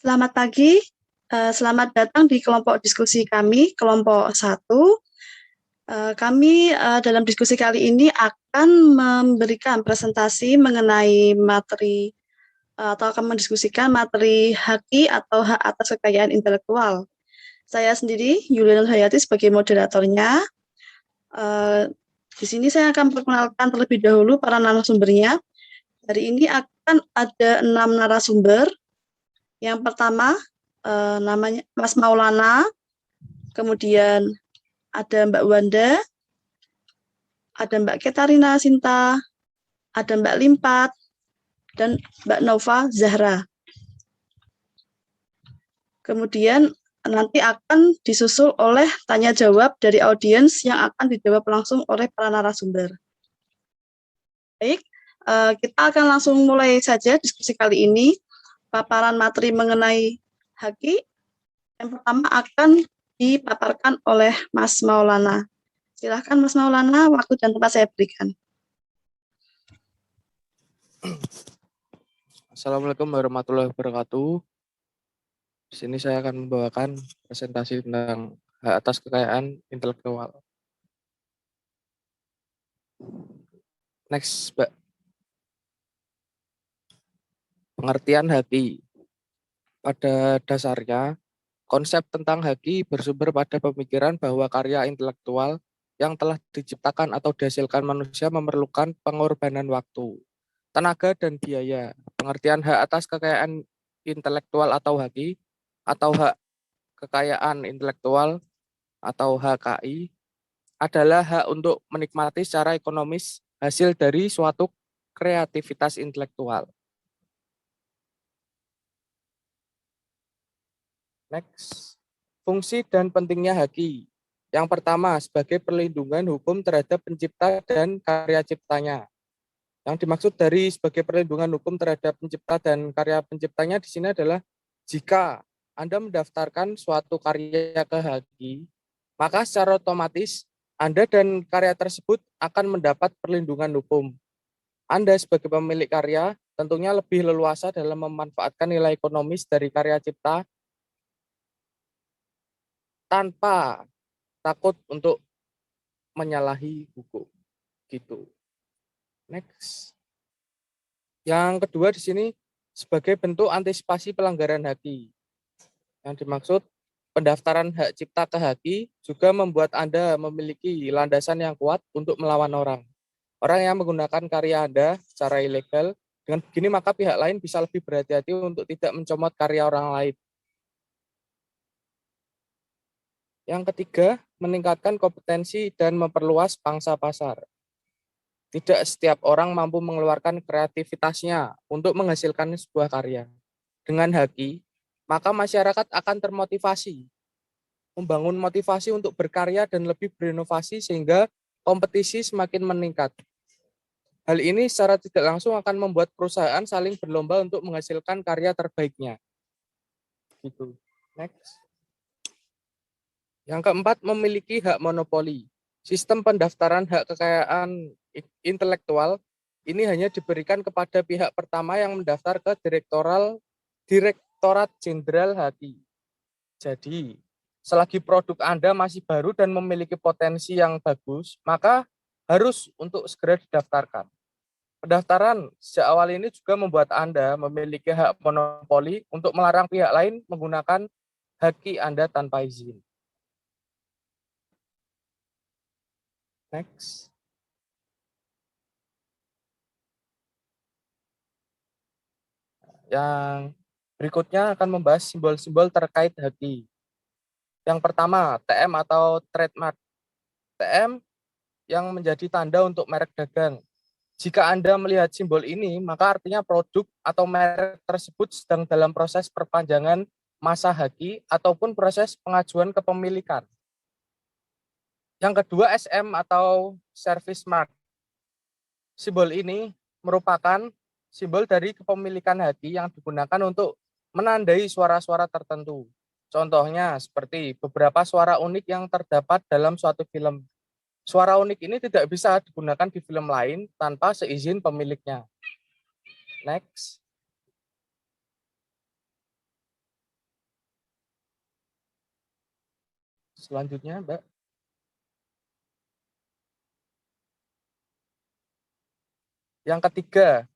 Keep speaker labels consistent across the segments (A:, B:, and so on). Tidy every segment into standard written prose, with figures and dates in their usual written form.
A: Selamat pagi, selamat datang di kelompok diskusi kami, kelompok 1. Kami dalam diskusi kali ini akan memberikan presentasi mengenai materi atau akan mendiskusikan materi HAKI atau hak atas kekayaan intelektual. Saya sendiri, Yuliana Hayati, sebagai moderatornya. Di sini saya akan perkenalkan terlebih dahulu para narasumbernya. Hari ini akan ada 6 narasumber. Yang pertama, namanya Mas Maulana, kemudian ada Mbak Wanda, ada Mbak Ketarina Sinta, ada Mbak Limpat, dan Mbak Nova Zahra. Kemudian nanti akan disusul oleh tanya jawab dari audiens yang akan dijawab langsung oleh para narasumber. Baik, kita akan langsung mulai saja diskusi kali ini. Paparan materi mengenai HAKI yang pertama akan dipaparkan oleh Mas Maulana. Silahkan Mas Maulana, waktu dan tempat saya berikan.
B: Assalamualaikum warahmatullahi wabarakatuh. Di sini saya akan membawakan presentasi tentang hak atas kekayaan intelektual. Next, Mbak. Pengertian HAKI. Pada dasarnya, konsep tentang HAKI bersumber pada pemikiran bahwa karya intelektual yang telah diciptakan atau dihasilkan manusia memerlukan pengorbanan waktu, tenaga, dan biaya. Pengertian hak atas kekayaan intelektual atau HAKI atau hak kekayaan intelektual atau HKI adalah hak untuk menikmati secara ekonomis hasil dari suatu kreativitas intelektual. Next, fungsi dan pentingnya HAKI. Yang pertama, sebagai perlindungan hukum terhadap pencipta dan karya ciptanya. Yang dimaksud dari sebagai perlindungan hukum terhadap pencipta dan karya penciptanya di sini adalah jika Anda mendaftarkan suatu karya ke HAKI, maka secara otomatis Anda dan karya tersebut akan mendapat perlindungan hukum. Anda sebagai pemilik karya tentunya lebih leluasa dalam memanfaatkan nilai ekonomis dari karya cipta tanpa takut untuk menyalahi hukum. Gitu. Next. Yang kedua di sini sebagai bentuk antisipasi pelanggaran HAKI. Yang dimaksud pendaftaran hak cipta ke HAKI juga membuat Anda memiliki landasan yang kuat untuk melawan orang. Orang yang menggunakan karya Anda secara ilegal, dengan begini maka pihak lain bisa lebih berhati-hati untuk tidak mencomot karya orang lain. Yang ketiga, meningkatkan kompetensi dan memperluas pangsa pasar. Tidak setiap orang mampu mengeluarkan kreativitasnya untuk menghasilkan sebuah karya. Dengan HAKI, maka masyarakat akan termotivasi, membangun motivasi untuk berkarya dan lebih berinovasi sehingga kompetisi semakin meningkat. Hal ini secara tidak langsung akan membuat perusahaan saling berlomba untuk menghasilkan karya terbaiknya. Gitu. Next. Yang keempat, memiliki hak monopoli. Sistem pendaftaran hak kekayaan intelektual ini hanya diberikan kepada pihak pertama yang mendaftar ke Direktorat Jenderal HAKI. Jadi, selagi produk Anda masih baru dan memiliki potensi yang bagus, maka harus untuk segera didaftarkan. Pendaftaran sejak awal ini juga membuat Anda memiliki hak monopoli untuk melarang pihak lain menggunakan HAKI Anda tanpa izin. Next. Yang berikutnya akan membahas simbol-simbol terkait HAKI. Yang pertama, TM atau trademark. TM yang menjadi tanda untuk merek dagang. Jika Anda melihat simbol ini, maka artinya produk atau merek tersebut sedang dalam proses perpanjangan masa HAKI ataupun proses pengajuan kepemilikan. Yang kedua, SM atau service mark. Simbol ini merupakan simbol dari kepemilikan HAKI yang digunakan untuk menandai suara-suara tertentu. Contohnya seperti beberapa suara unik yang terdapat dalam suatu film. Suara unik ini tidak bisa digunakan di film lain tanpa seizin pemiliknya. Next. Selanjutnya, Mbak. Yang ketiga,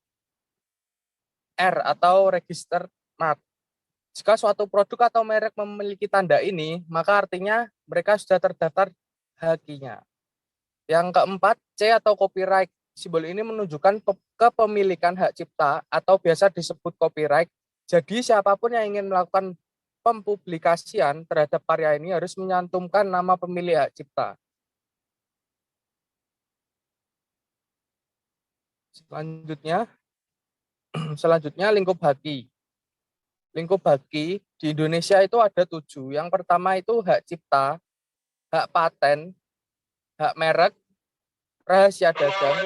B: R atau register mark. Jika suatu produk atau merek memiliki tanda ini, maka artinya mereka sudah terdaftar hakinya. Yang keempat, C atau copyright. Simbol ini menunjukkan kepemilikan hak cipta atau biasa disebut copyright. Jadi siapapun yang ingin melakukan pempublikasian terhadap karya ini harus menyantumkan nama pemilik hak cipta. Selanjutnya lingkup haki. Lingkup haki di Indonesia itu ada 7. Yang pertama itu hak cipta, hak paten, hak merek, rahasia dagang,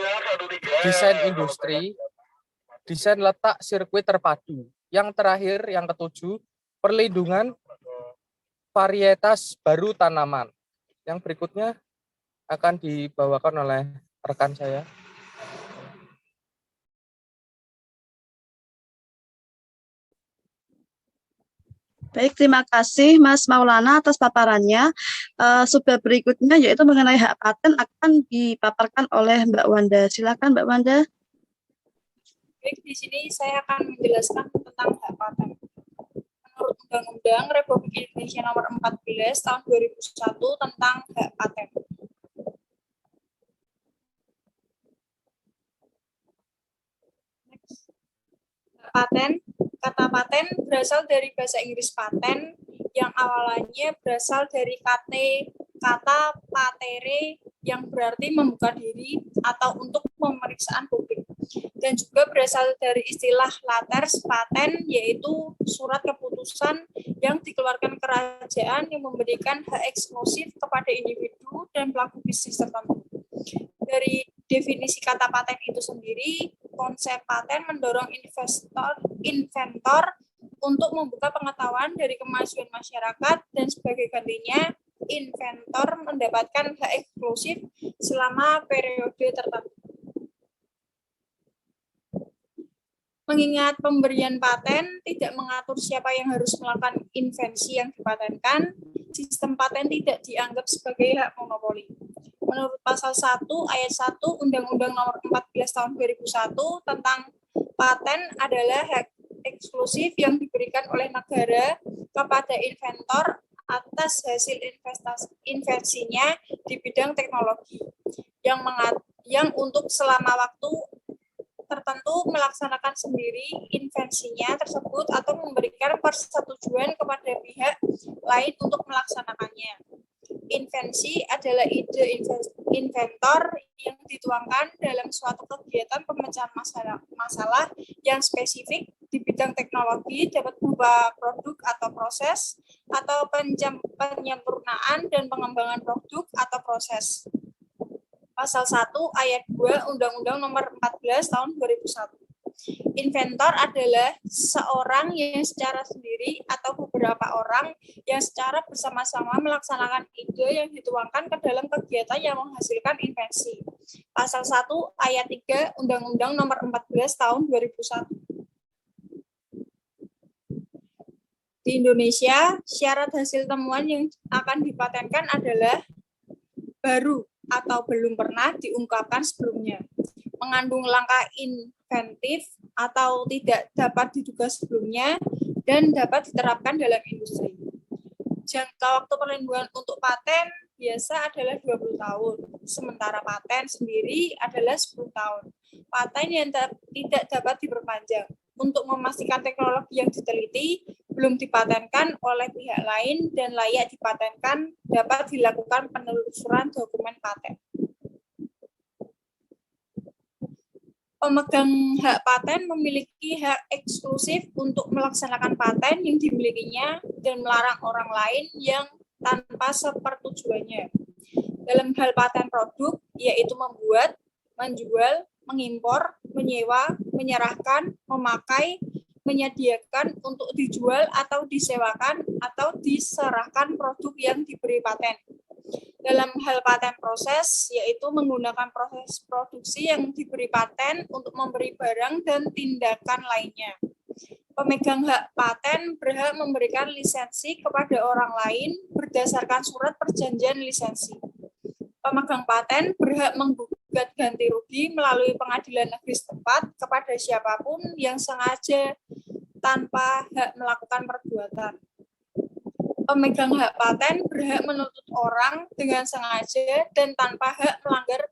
B: desain industri, desain letak sirkuit terpadu. Yang terakhir, yang ketujuh, perlindungan varietas baru tanaman. Yang berikutnya akan dibawakan oleh rekan saya.
A: Baik, terima kasih Mas Maulana atas paparannya. Subbab berikutnya yaitu mengenai hak paten akan dipaparkan oleh Mbak Wanda. Silakan Mbak Wanda.
C: Baik, di sini saya akan menjelaskan tentang hak paten. Menurut Undang-Undang Republik Indonesia Nomor 14 Tahun 2001 tentang hak paten. Paten, kata paten berasal dari bahasa Inggris paten yang awalnya berasal dari kata patere yang berarti membuka diri atau untuk pemeriksaan publik, dan juga berasal dari istilah Latters paten, yaitu surat keputusan yang dikeluarkan kerajaan yang memberikan hak eksklusif kepada individu dan pelaku bisnis tertentu. Dari definisi kata paten itu sendiri, konsep paten mendorong inventor untuk membuka pengetahuan dari kemajuan masyarakat, dan sebagai gantinya, inventor mendapatkan hak eksklusif selama periode tertentu. Mengingat pemberian paten tidak mengatur siapa yang harus melakukan invensi yang dipatenkan, sistem paten tidak dianggap sebagai hak monopoli. Menurut pasal 1 ayat 1 Undang-Undang Nomor 14 Tahun 2001 tentang paten adalah hak eksklusif yang diberikan oleh negara kepada inventor atas hasil invensinya di bidang teknologi yang untuk selama waktu tertentu melaksanakan sendiri invensinya tersebut atau memberikan persetujuan kepada pihak lain untuk melaksanakannya. Invensi adalah ide inventor yang dituangkan dalam suatu kegiatan pemecahan masalah yang spesifik di bidang teknologi, dapat berupa produk atau proses, atau penyempurnaan dan pengembangan produk atau proses. Pasal 1 ayat 2 Undang-Undang Nomor 14 Tahun 2001. Inventor adalah seorang yang secara sendiri atau beberapa orang yang secara bersama-sama melaksanakan ide yang dituangkan ke dalam kegiatan yang menghasilkan invensi. Pasal 1 ayat 3 Undang-Undang Nomor 14 Tahun 2001. Di Indonesia, syarat hasil temuan yang akan dipatenkan adalah baru atau belum pernah diungkapkan sebelumnya, mengandung langkah inventif atau tidak dapat diduga sebelumnya, dan dapat diterapkan dalam industri. Jangka waktu perlindungan untuk paten biasa adalah 20 tahun, sementara paten sendiri adalah 10 tahun. Paten yang tidak dapat diperpanjang. Untuk memastikan teknologi yang diteliti belum dipatenkan oleh pihak lain dan layak dipatenkan, dapat dilakukan penelusuran dokumen paten. Pemegang hak paten memiliki hak eksklusif untuk melaksanakan paten yang dimilikinya dan melarang orang lain yang tanpa sepersetujuannya. Dalam hal paten produk, yaitu membuat, menjual, mengimpor, menyewa, menyerahkan, memakai, menyediakan untuk dijual atau disewakan atau diserahkan produk yang diberi paten. Dalam hal paten proses, yaitu menggunakan proses produksi yang diberi paten untuk memberi barang dan tindakan lainnya. Pemegang hak paten berhak memberikan lisensi kepada orang lain berdasarkan surat perjanjian lisensi. Pemegang paten berhak menggugat ganti rugi melalui pengadilan negeri setempat kepada siapapun yang sengaja tanpa hak melakukan perbuatan. Pemegang hak paten berhak menuntut orang dengan sengaja dan tanpa hak melanggar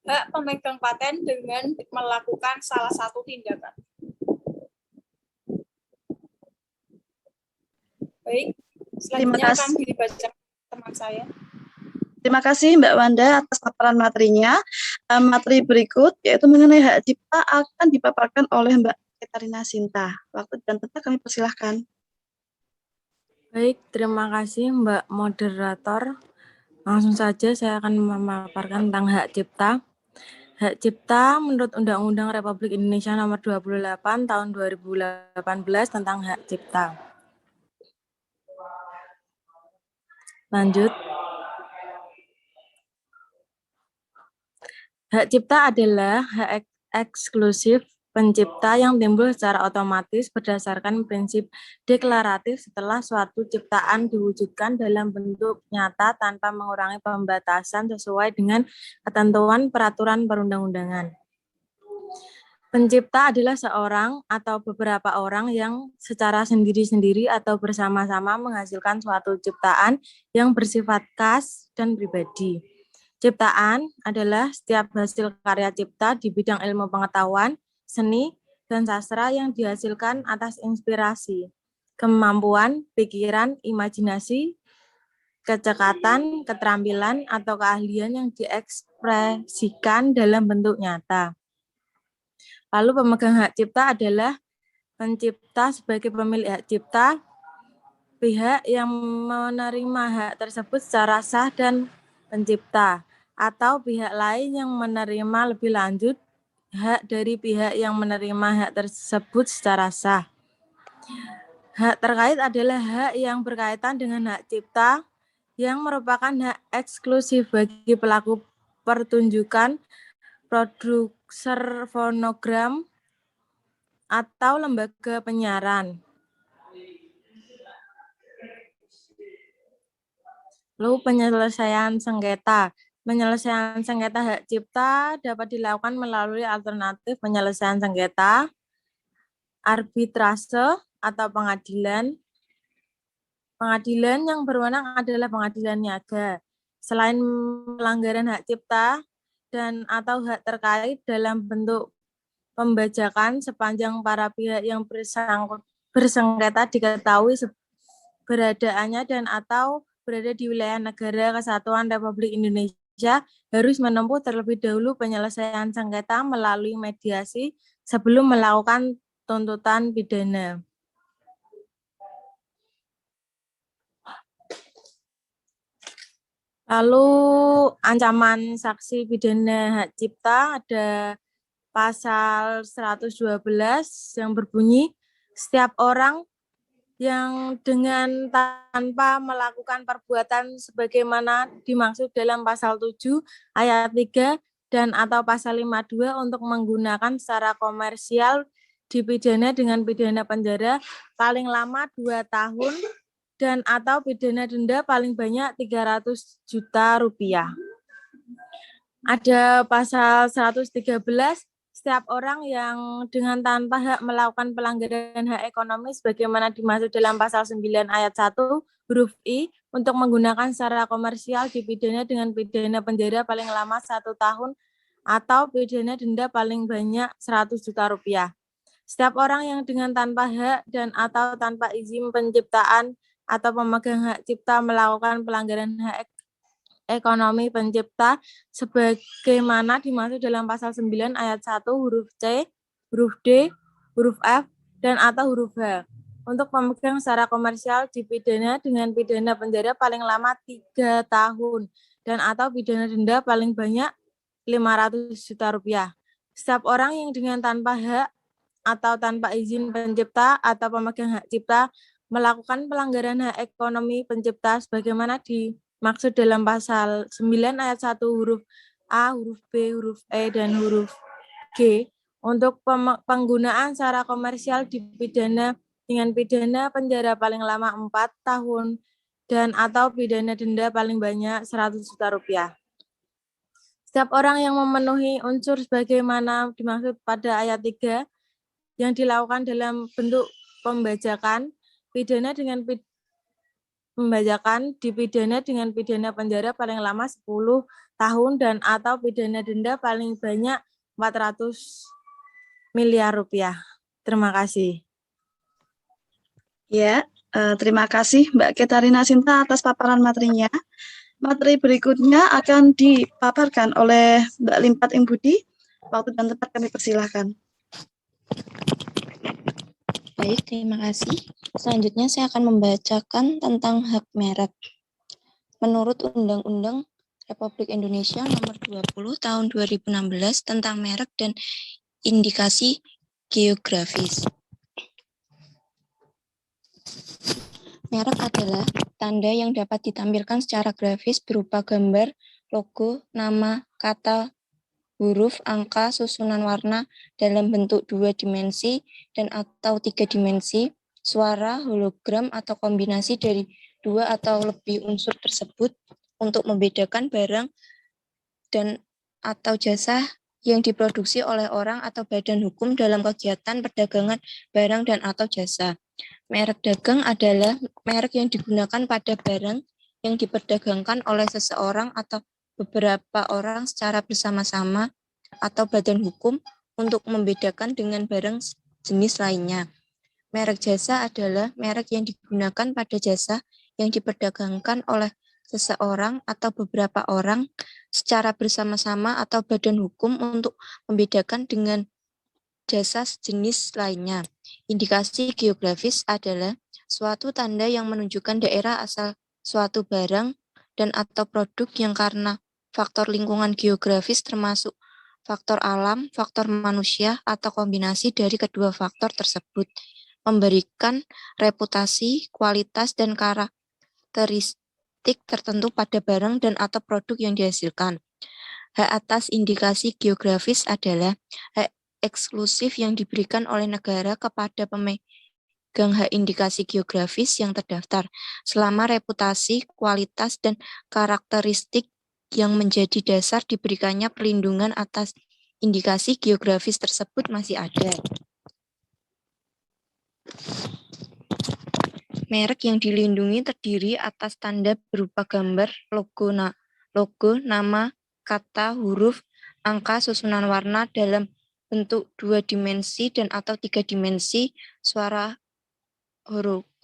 C: hak pemegang paten dengan melakukan salah satu tindakan. Baik, selanjutnya akan dibaca teman saya.
A: Terima kasih Mbak Wanda atas paparan materinya. Materi berikut yaitu mengenai hak cipta akan dipaparkan oleh Mbak Katarina Sinta. Waktu dan tempat kami persilahkan.
D: Baik, terima kasih Mbak Moderator. Langsung saja saya akan memaparkan tentang hak cipta. Hak cipta menurut Undang-Undang Republik Indonesia Nomor 28 Tahun 2018 tentang hak cipta. Lanjut. Hak cipta adalah hak eksklusif pencipta yang timbul secara otomatis berdasarkan prinsip deklaratif setelah suatu ciptaan diwujudkan dalam bentuk nyata tanpa mengurangi pembatasan sesuai dengan ketentuan peraturan perundang-undangan. Pencipta adalah seorang atau beberapa orang yang secara sendiri-sendiri atau bersama-sama menghasilkan suatu ciptaan yang bersifat khas dan pribadi. Ciptaan adalah setiap hasil karya cipta di bidang ilmu pengetahuan, seni, dan sastra yang dihasilkan atas inspirasi, kemampuan, pikiran, imajinasi, kecekatan, keterampilan, atau keahlian yang diekspresikan dalam bentuk nyata. Lalu pemegang hak cipta adalah pencipta sebagai pemilik hak cipta, pihak yang menerima hak tersebut secara sah dan pencipta, atau pihak lain yang menerima lebih lanjut hak dari pihak yang menerima hak tersebut secara sah. Hak terkait adalah hak yang berkaitan dengan hak cipta yang merupakan hak eksklusif bagi pelaku pertunjukan, produser fonogram, atau lembaga penyiaran. Lalu penyelesaian sengketa. Penyelesaian sengketa hak cipta dapat dilakukan melalui alternatif penyelesaian sengketa, arbitrase, atau pengadilan. Pengadilan yang berwenang adalah pengadilan niaga. Selain pelanggaran hak cipta dan atau hak terkait dalam bentuk pembajakan sepanjang para pihak yang bersengketa diketahui beradaannya dan atau berada di wilayah negara kesatuan Republik Indonesia harus menempuh terlebih dahulu penyelesaian sengketa melalui mediasi sebelum melakukan tuntutan pidana. Lalu ancaman saksi pidana hak cipta ada pasal 112 yang berbunyi setiap orang yang dengan tanpa melakukan perbuatan sebagaimana dimaksud dalam pasal 7 ayat 3 dan atau pasal 52 untuk menggunakan secara komersial dipidana dengan pidana penjara paling lama 2 tahun dan atau pidana denda paling banyak 300 juta rupiah. Ada pasal 113, setiap orang yang dengan tanpa hak melakukan pelanggaran hak ekonomi sebagaimana dimaksud dalam pasal 9 ayat 1 huruf I untuk menggunakan secara komersial dipidana dengan pidana penjara paling lama 1 tahun atau pidana denda paling banyak 100 juta rupiah. Setiap orang yang dengan tanpa hak dan atau tanpa izin penciptaan atau pemegang hak cipta melakukan pelanggaran hak ekonomi pencipta sebagaimana dimaksud dalam pasal 9 ayat 1 huruf C, huruf D, huruf F, dan atau huruf H. Untuk pemegang secara komersial dipidana dengan pidana penjara paling lama 3 tahun dan atau pidana denda paling banyak 500 juta rupiah. Setiap orang yang dengan tanpa hak atau tanpa izin pencipta atau pemegang hak cipta melakukan pelanggaran hak ekonomi pencipta sebagaimana dimaksud dalam pasal 9 ayat 1 huruf A, huruf B, huruf E, dan huruf G untuk penggunaan secara komersial dipidana dengan pidana penjara paling lama 4 tahun dan atau pidana denda paling banyak 100 juta rupiah. Setiap orang yang memenuhi unsur sebagaimana dimaksud pada ayat 3 yang dilakukan dalam bentuk pembajakan, dipidana dengan pidana penjara paling lama 10 tahun dan atau pidana denda paling banyak 400 miliar rupiah. Terima kasih.
A: Ya, terima kasih Mbak Ketarina Sinta atas paparan materinya. Materi berikutnya akan dipaparkan oleh Mbak Limpat Imbudi. Waktu dan tempat kami persilahkan.
E: Baik, terima kasih. Selanjutnya saya akan membacakan tentang hak merek. Menurut Undang-Undang Republik Indonesia Nomor 20 Tahun 2016 tentang merek dan indikasi geografis. Merek adalah tanda yang dapat ditampilkan secara grafis berupa gambar, logo, nama, kata, huruf, angka, susunan warna dalam bentuk 2 dimensi dan atau 3 dimensi, suara, hologram, atau kombinasi dari 2 atau lebih unsur tersebut untuk membedakan barang dan atau jasa yang diproduksi oleh orang atau badan hukum dalam kegiatan perdagangan barang dan atau jasa. Merek dagang adalah merek yang digunakan pada barang yang diperdagangkan oleh seseorang atau beberapa orang secara bersama-sama atau badan hukum untuk membedakan dengan barang jenis lainnya. Merek jasa adalah merek yang digunakan pada jasa yang diperdagangkan oleh seseorang atau beberapa orang secara bersama-sama atau badan hukum untuk membedakan dengan jasa sejenis lainnya. Indikasi geografis adalah suatu tanda yang menunjukkan daerah asal suatu barang dan atau produk yang karena faktor lingkungan geografis termasuk faktor alam, faktor manusia, atau kombinasi dari kedua faktor tersebut, memberikan reputasi, kualitas, dan karakteristik tertentu pada barang dan atau produk yang dihasilkan. Hak atas indikasi geografis adalah hak eksklusif yang diberikan oleh negara kepada pemegang hak indikasi geografis yang terdaftar, selama reputasi, kualitas, dan karakteristik yang menjadi dasar diberikannya perlindungan atas indikasi geografis tersebut masih ada. Merek yang dilindungi terdiri atas tanda berupa gambar, logo, nama, kata, huruf, angka, susunan warna dalam bentuk 2 dimensi dan atau 3 dimensi, suara,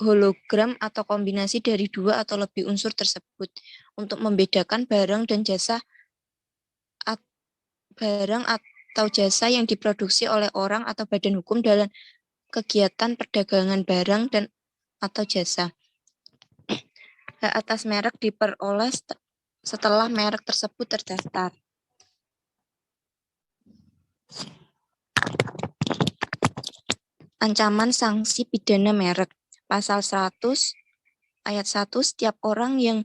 E: hologram, atau kombinasi dari 2 atau lebih unsur tersebut untuk membedakan barang dan jasa atau jasa yang diproduksi oleh orang atau badan hukum dalam kegiatan perdagangan barang dan atau jasa. Hak atas merek diperoleh setelah merek tersebut terdaftar. Ancaman sanksi pidana merek. Pasal 100 ayat 1, setiap orang yang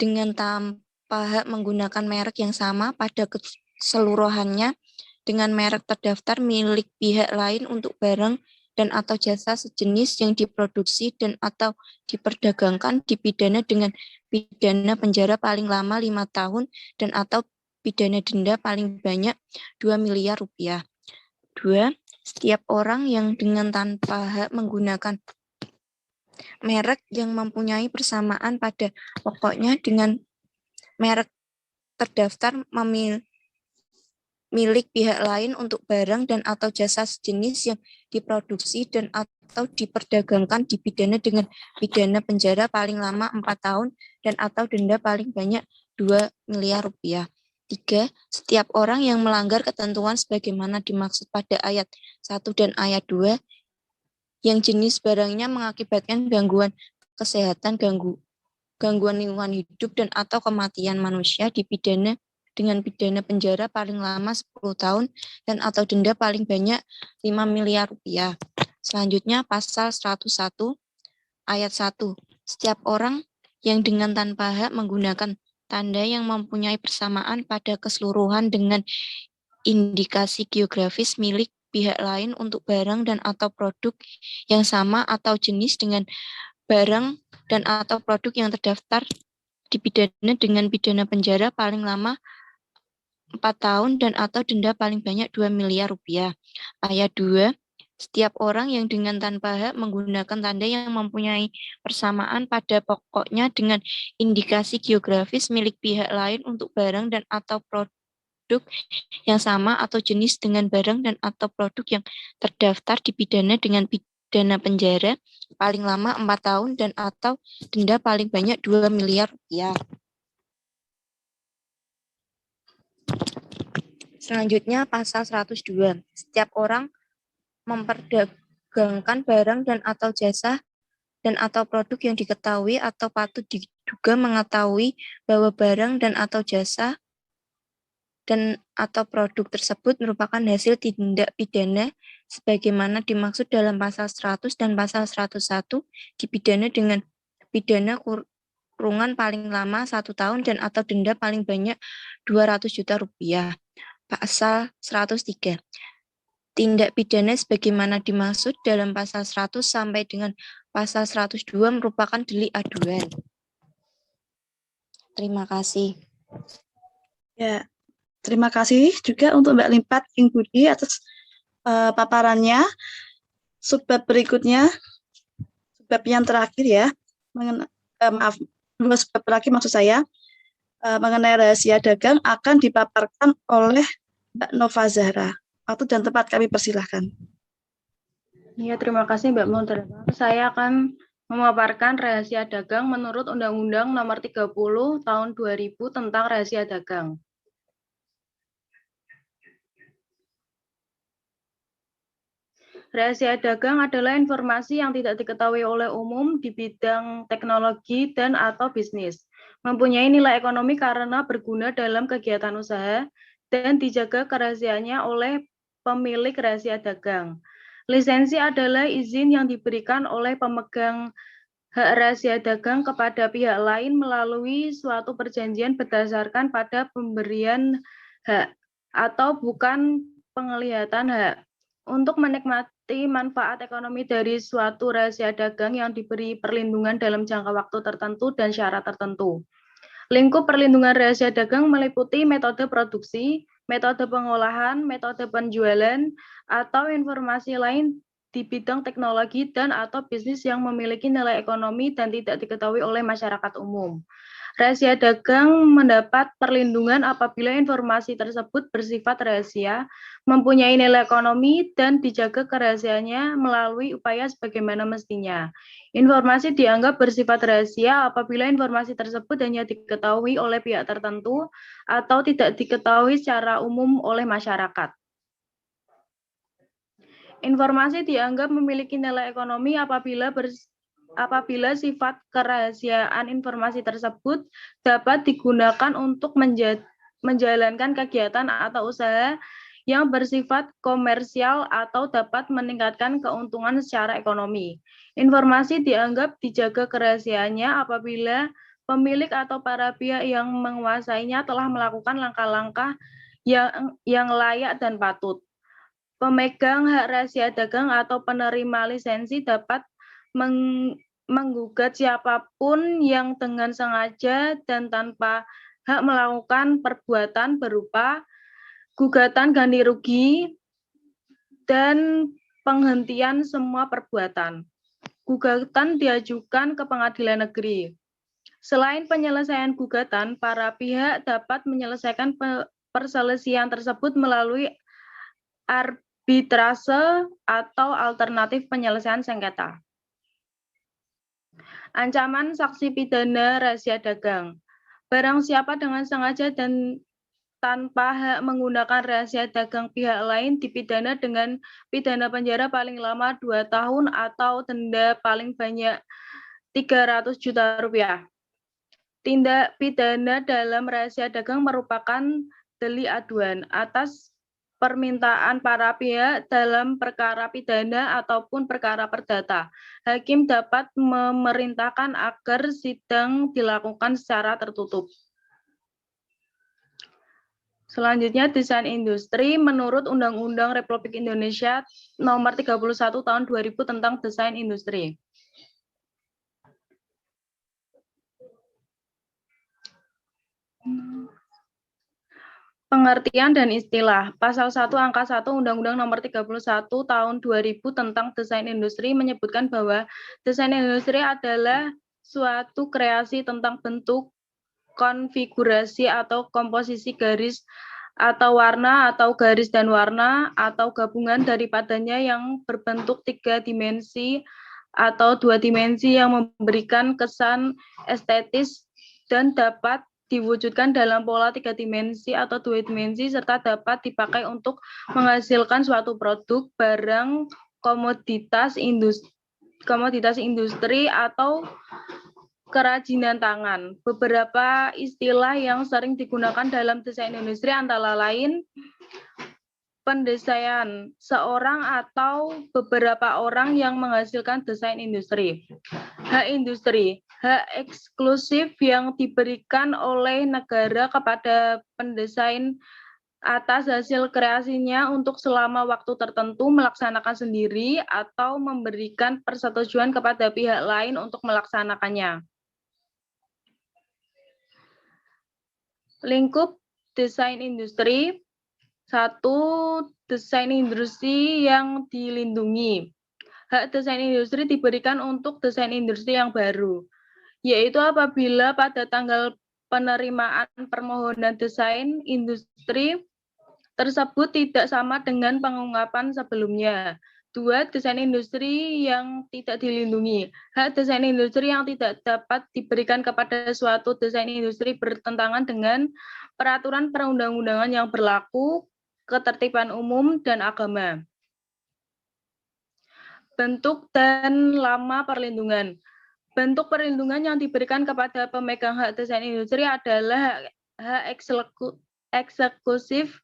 E: dengan tanpa hak menggunakan merek yang sama pada keseluruhannya dengan merek terdaftar milik pihak lain untuk barang dan atau jasa sejenis yang diproduksi dan atau diperdagangkan dipidana dengan pidana penjara paling lama 5 tahun dan atau pidana denda paling banyak 2 miliar rupiah. 2. Setiap orang yang dengan tanpa hak menggunakan merek yang mempunyai persamaan pada pokoknya dengan merek terdaftar milik pihak lain untuk barang dan atau jasa sejenis yang diproduksi dan atau diperdagangkan dipidana dengan pidana penjara paling lama 4 tahun dan atau denda paling banyak 2 miliar rupiah. 3. Setiap orang yang melanggar ketentuan sebagaimana dimaksud pada ayat 1 dan ayat 2 yang jenis barangnya mengakibatkan gangguan kesehatan, gangguan lingkungan hidup dan atau kematian manusia dipidana dengan pidana penjara paling lama 10 tahun dan atau denda paling banyak 5 miliar rupiah. Selanjutnya pasal 101 ayat 1. Setiap orang yang dengan tanpa hak menggunakan tanda yang mempunyai persamaan pada keseluruhan dengan indikasi geografis milik pihak lain untuk barang dan atau produk yang sama atau jenis dengan barang dan atau produk yang terdaftar dipidana dengan pidana penjara paling lama 4 tahun dan atau denda paling banyak 2 miliar rupiah. Ayat 2, setiap orang yang dengan tanpa hak menggunakan tanda yang mempunyai persamaan pada pokoknya dengan indikasi geografis milik pihak lain untuk barang dan atau produk yang sama atau jenis dengan barang dan atau produk yang terdaftar dipidana dengan pidana penjara paling lama 4 tahun dan atau denda paling banyak 2 miliar rupiah. Selanjutnya pasal 102. Setiap orang memperdagangkan barang dan atau jasa dan atau produk yang diketahui atau patut diduga mengetahui bahwa barang dan atau jasa dan atau produk tersebut merupakan hasil tindak pidana sebagaimana dimaksud dalam pasal 100 dan pasal 101 dipidana dengan pidana kurungan paling lama 1 tahun dan atau denda paling banyak 200 juta rupiah. Pasal 103. Tindak pidana sebagaimana dimaksud dalam pasal 100 sampai dengan pasal 102 merupakan delik aduan. Terima kasih.
A: Ya, terima kasih juga untuk Mbak Limpat King Budi atas paparannya. Subbab berikutnya, subbab yang terakhir ya, subbab terakhir maksud saya, mengenai rahasia dagang akan dipaparkan oleh Mbak Nova Zahra. Waktu dan tempat kami persilahkan.
F: Ya, terima kasih Mbak Moderator. Saya akan memaparkan rahasia dagang menurut Undang-Undang Nomor 30 Tahun 2000 tentang rahasia dagang. Rahasia dagang adalah informasi yang tidak diketahui oleh umum di bidang teknologi dan atau bisnis, mempunyai nilai ekonomi karena berguna dalam kegiatan usaha, dan dijaga kerahasiaannya oleh pemilik rahasia dagang. Lisensi adalah izin yang diberikan oleh pemegang hak rahasia dagang kepada pihak lain melalui suatu perjanjian berdasarkan pada pemberian hak atau bukan penglihatan hak. Untuk menikmati manfaat ekonomi dari suatu rahasia dagang yang diberi perlindungan dalam jangka waktu tertentu dan syarat tertentu. Lingkup perlindungan rahasia dagang meliputi metode produksi, metode pengolahan, metode penjualan, atau informasi lain di bidang teknologi dan atau bisnis yang memiliki nilai ekonomi dan tidak diketahui oleh masyarakat umum. Rahasia dagang mendapat perlindungan apabila informasi tersebut bersifat rahasia, mempunyai nilai ekonomi, dan dijaga kerahasiaannya melalui upaya sebagaimana mestinya. Informasi dianggap bersifat rahasia apabila informasi tersebut hanya diketahui oleh pihak tertentu atau tidak diketahui secara umum oleh masyarakat. Informasi dianggap memiliki nilai ekonomi apabila sifat kerahasiaan informasi tersebut dapat digunakan untuk menjalankan kegiatan atau usaha yang bersifat komersial atau dapat meningkatkan keuntungan secara ekonomi. Informasi dianggap dijaga kerahasiaannya apabila pemilik atau para pihak yang menguasainya telah melakukan langkah-langkah yang layak dan patut. Pemegang hak rahasia dagang atau penerima lisensi dapat menggugat siapapun yang dengan sengaja dan tanpa hak melakukan perbuatan berupa gugatan ganti rugi dan penghentian semua perbuatan. Gugatan diajukan ke pengadilan negeri. Selain penyelesaian gugatan, para pihak dapat menyelesaikan perselisihan tersebut melalui arbitrase atau alternatif penyelesaian sengketa. Ancaman saksi pidana rahasia dagang. Barang siapa dengan sengaja dan tanpa hak menggunakan rahasia dagang pihak lain dipidana dengan pidana penjara paling lama 2 tahun atau denda paling banyak 300 juta rupiah. Tindak pidana dalam rahasia dagang merupakan delik aduan atas permintaan para pihak dalam perkara pidana ataupun perkara perdata. Hakim dapat memerintahkan agar sidang dilakukan secara tertutup. Selanjutnya, desain industri menurut Undang-Undang Republik Indonesia Nomor 31 Tahun 2000 tentang desain industri. Pengertian dan istilah. Pasal 1 angka 1 Undang-Undang Nomor 31 Tahun 2000 tentang Desain Industri menyebutkan bahwa desain industri adalah suatu kreasi tentang bentuk, konfigurasi atau komposisi garis atau warna atau garis dan warna atau gabungan daripadanya yang berbentuk 3 dimensi atau 2 dimensi yang memberikan kesan estetis dan dapat diwujudkan dalam pola 3 dimensi atau 2 dimensi serta dapat dipakai untuk menghasilkan suatu produk, barang, komoditas industri atau kerajinan tangan. Beberapa istilah yang sering digunakan dalam desain industri antara lain pendesaian, seorang atau beberapa orang yang menghasilkan desain industri. Hak industri, hak eksklusif yang diberikan oleh negara kepada pendesain atas hasil kreasinya untuk selama waktu tertentu melaksanakan sendiri atau memberikan persetujuan kepada pihak lain untuk melaksanakannya. Lingkup desain industri. 1. Desain industri yang dilindungi. Hak desain industri diberikan untuk desain industri yang baru, yaitu apabila pada tanggal penerimaan permohonan desain industri tersebut tidak sama dengan pengungkapan sebelumnya. 2. Desain industri yang tidak dilindungi. Hak desain industri yang tidak dapat diberikan kepada suatu desain industri bertentangan dengan peraturan perundang-undangan yang berlaku, ketertiban umum, dan agama. Bentuk dan lama perlindungan. Bentuk perlindungan yang diberikan kepada pemegang hak desain industri adalah hak eksekutif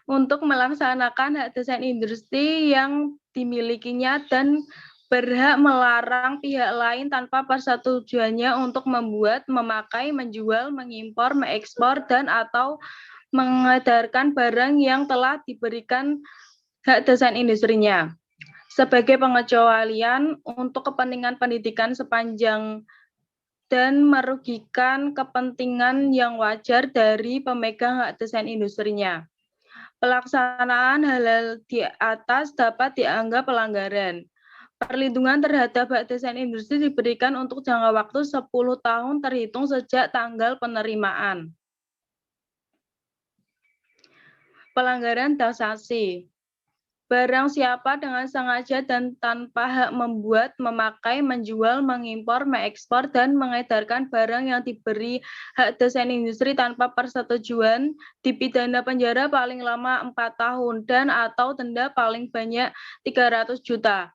F: untuk melaksanakan hak desain industri yang dimilikinya dan berhak melarang pihak lain tanpa persetujuannya untuk membuat, memakai, menjual, mengimpor, mengekspor, dan atau mengedarkan barang yang telah diberikan hak desain industrinya. Sebagai pengecualian untuk kepentingan pendidikan sepanjang dan merugikan kepentingan yang wajar dari pemegang hak desain industrinya. Pelaksanaan hal-hal di atas dapat dianggap pelanggaran. Perlindungan terhadap hak desain industri diberikan untuk jangka waktu 10 tahun terhitung sejak tanggal penerimaan. Pelanggaran taksasi. Barang siapa dengan sengaja dan tanpa hak membuat, memakai, menjual, mengimpor, mengekspor, dan mengedarkan barang yang diberi hak desain industri tanpa persetujuan, dipidana penjara paling lama 4 tahun dan atau denda paling banyak 300 juta.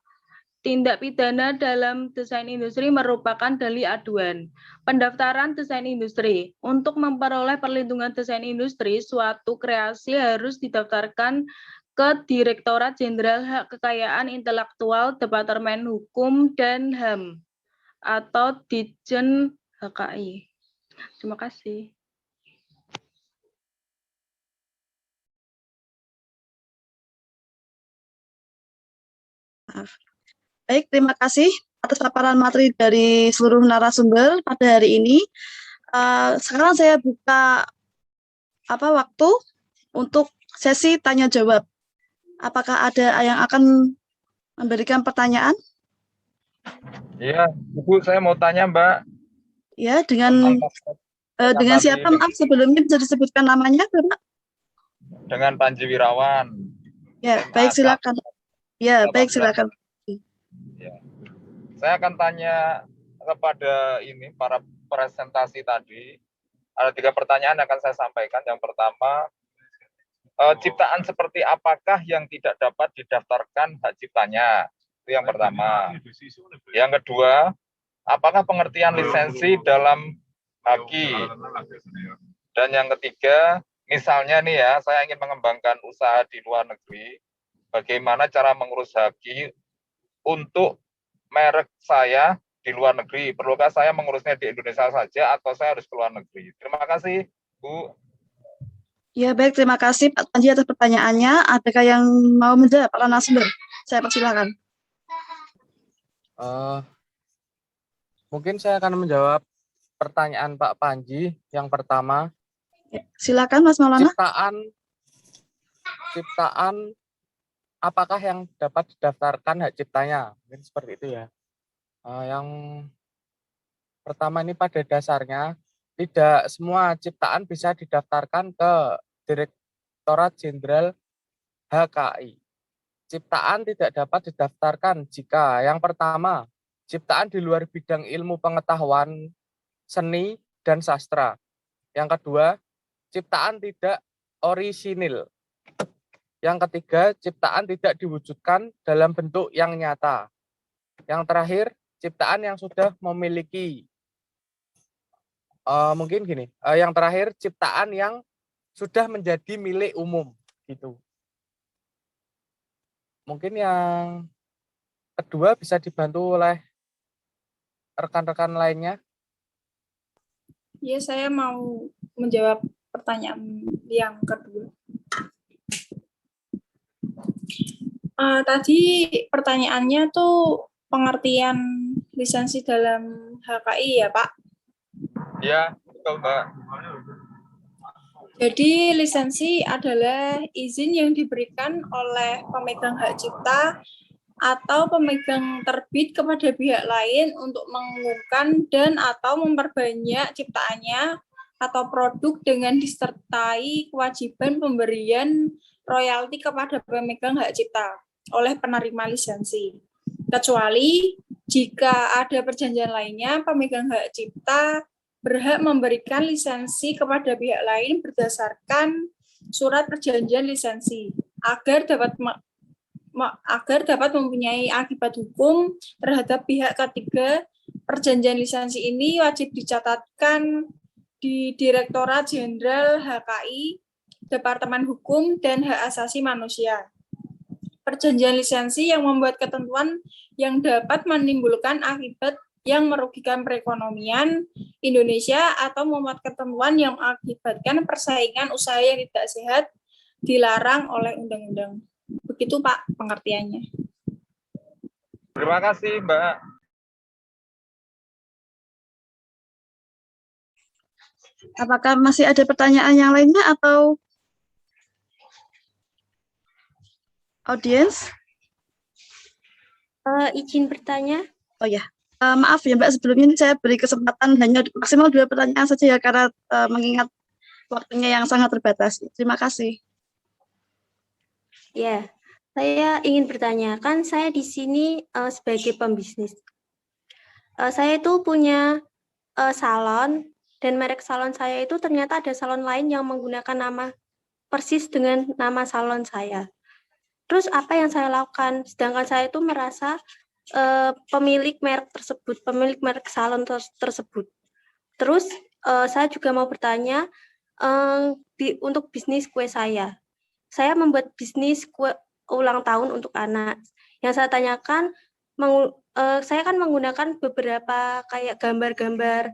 F: Tindak pidana dalam desain industri merupakan delik aduan. Pendaftaran desain industri. Untuk memperoleh perlindungan desain industri, suatu kreasi harus didaftarkan ke Direktorat Jenderal Hak Kekayaan Intelektual Departemen Hukum dan HAM atau Ditjen HKI. Terima kasih.
A: Baik, terima kasih atas paparan materi dari seluruh narasumber pada hari ini. Sekarang saya buka waktu untuk sesi tanya jawab. Apakah ada yang akan memberikan pertanyaan?
G: Iya, Ibu, saya mau tanya, Mbak.
A: Ya, dengan siapa? Maaf, sebelumnya bisa disebutkan namanya, Bapak?
G: Dengan Panji Wirawan.
A: Ya, baik, silakan. Ya, baik, silakan.
G: Ya. Saya akan tanya kepada para presentasi tadi. Ada 3 pertanyaan yang akan saya sampaikan. Yang pertama, ciptaan seperti apakah yang tidak dapat didaftarkan hak ciptanya? Itu yang pertama. Yang kedua, apakah pengertian lisensi dalam haki? Dan yang ketiga, misalnya nih ya, saya ingin mengembangkan usaha di luar negeri, bagaimana cara mengurus haki untuk merek saya di luar negeri? Perlukah saya mengurusnya di Indonesia saja atau saya harus ke luar negeri? Terima kasih, Bu.
A: Ya, baik, terima kasih Pak Panji atas pertanyaannya. Adakah yang mau menjawab, Pak narasumber? Saya persilakan.
B: Mungkin saya akan menjawab pertanyaan Pak Panji yang pertama.
A: Silakan Mas Maulana.
B: Ciptaan apakah yang dapat didaftarkan hak ciptanya? Mungkin seperti itu ya. Yang pertama ini pada dasarnya tidak semua ciptaan bisa didaftarkan ke Direktorat Jenderal HKI. Ciptaan tidak dapat didaftarkan jika yang pertama, ciptaan di luar bidang ilmu pengetahuan, seni, dan sastra. Yang kedua, ciptaan tidak orisinil. Yang ketiga, ciptaan tidak diwujudkan dalam bentuk yang nyata. Yang terakhir, ciptaan yang sudah memiliki mungkin gini, yang terakhir ciptaan yang sudah menjadi milik umum gitu. Mungkin yang kedua bisa dibantu oleh rekan-rekan lainnya.
C: Ya, saya mau menjawab pertanyaan yang kedua. Tadi pertanyaannya tuh pengertian lisensi dalam HKI ya, Pak?
G: Ya, betul Mbak.
C: Jadi lisensi adalah izin yang diberikan oleh pemegang hak cipta atau pemegang terbit kepada pihak lain untuk mengumumkan dan atau memperbanyak ciptaannya atau produk dengan disertai kewajiban pemberian royalti kepada pemegang hak cipta oleh penerima lisensi. Kecuali jika ada perjanjian lainnya, pemegang hak cipta berhak memberikan lisensi kepada pihak lain berdasarkan surat perjanjian lisensi agar dapat mempunyai akibat hukum terhadap pihak ketiga. Perjanjian lisensi ini wajib dicatatkan di Direktorat Jenderal HKI, Departemen Hukum dan Hak Asasi Manusia. Perjanjian lisensi yang membuat ketentuan yang dapat menimbulkan akibat yang merugikan perekonomian Indonesia atau membuat ketentuan yang mengakibatkan persaingan usaha yang tidak sehat dilarang oleh undang-undang. Begitu Pak pengertiannya.
G: Terima kasih Mbak.
A: Apakah masih ada pertanyaan yang lainnya atau audiens?
E: Izin bertanya.
A: Oh ya, maaf ya Mbak, sebelumnya saya beri kesempatan hanya maksimal 2 pertanyaan saja ya, karena mengingat waktunya yang sangat terbatas. Terima kasih.
E: Ya, saya ingin bertanya, kan saya di sini sebagai pembisnis. Saya itu punya salon, dan merek salon saya itu ternyata ada salon lain yang menggunakan nama persis dengan nama salon saya. Terus apa yang saya lakukan? Sedangkan saya itu merasa pemilik merek tersebut, pemilik merek salon tersebut. Terus saya juga mau bertanya untuk bisnis kue saya. Saya membuat bisnis kue ulang tahun untuk anak. Yang saya tanyakan, saya kan menggunakan beberapa kayak gambar-gambar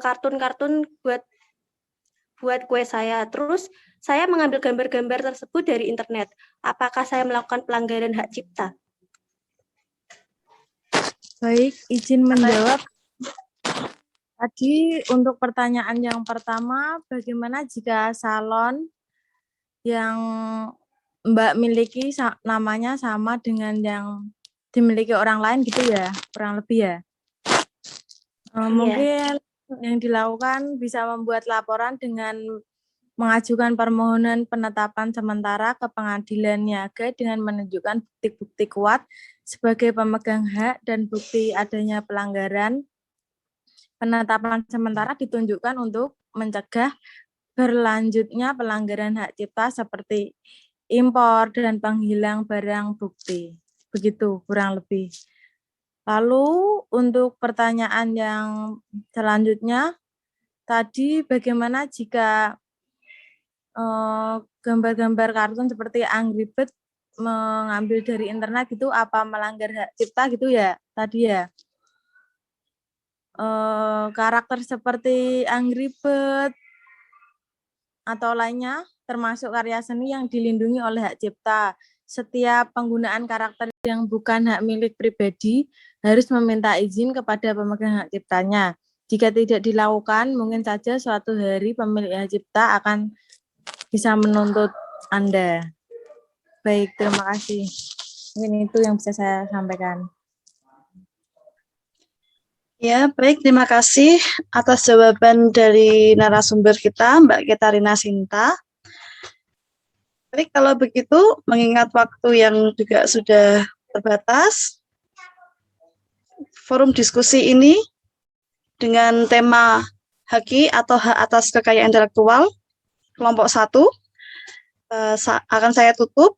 E: kartun-kartun buat kue saya. Terus saya mengambil gambar-gambar tersebut dari internet. Apakah saya melakukan pelanggaran hak cipta?
D: Baik, izin menjawab. Tadi untuk pertanyaan yang pertama, bagaimana jika salon yang Mbak miliki namanya sama dengan yang dimiliki orang lain gitu ya, kurang lebih ya? Mungkin yang dilakukan bisa membuat laporan dengan mengajukan permohonan penetapan sementara ke pengadilan niaga dengan menunjukkan bukti-bukti kuat sebagai pemegang hak dan bukti adanya pelanggaran. Penetapan sementara ditunjukkan untuk mencegah berlanjutnya pelanggaran hak cipta seperti impor dan penghilang barang bukti. Begitu kurang lebih. Lalu untuk pertanyaan yang selanjutnya, tadi bagaimana jika gambar-gambar kartun seperti Angry Bird mengambil dari internet itu apa melanggar hak cipta gitu ya tadi ya? Karakter seperti Angry Bird atau lainnya termasuk karya seni yang dilindungi oleh hak cipta. Setiap penggunaan karakter yang bukan hak milik pribadi harus meminta izin kepada pemegang hak ciptanya. Jika tidak dilakukan, mungkin saja suatu hari pemilik hak cipta akan bisa menuntut Anda. Baik, terima kasih. Mungkin itu yang bisa saya sampaikan.
A: Ya, baik. Terima kasih atas jawaban dari narasumber kita, Mbak Ketarina Sinta. Baik, kalau begitu, mengingat waktu yang juga sudah terbatas, forum diskusi ini dengan tema HAKI atau hak atas kekayaan intelektual kelompok 1 akan saya tutup.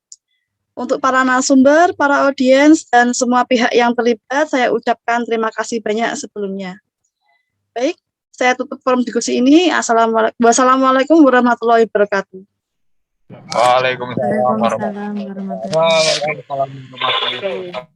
A: Untuk para narasumber, para audiens, dan semua pihak yang terlibat, saya ucapkan terima kasih banyak sebelumnya. Baik, saya tutup forum diskusi ini. Wassalamualaikum warahmatullahi wabarakatuh.
G: Waalaikumsalam
D: Waalaikumsalam warahmatullahi wabarakatuh.
B: Waalaikumsalam warahmatullahi wabarakatuh.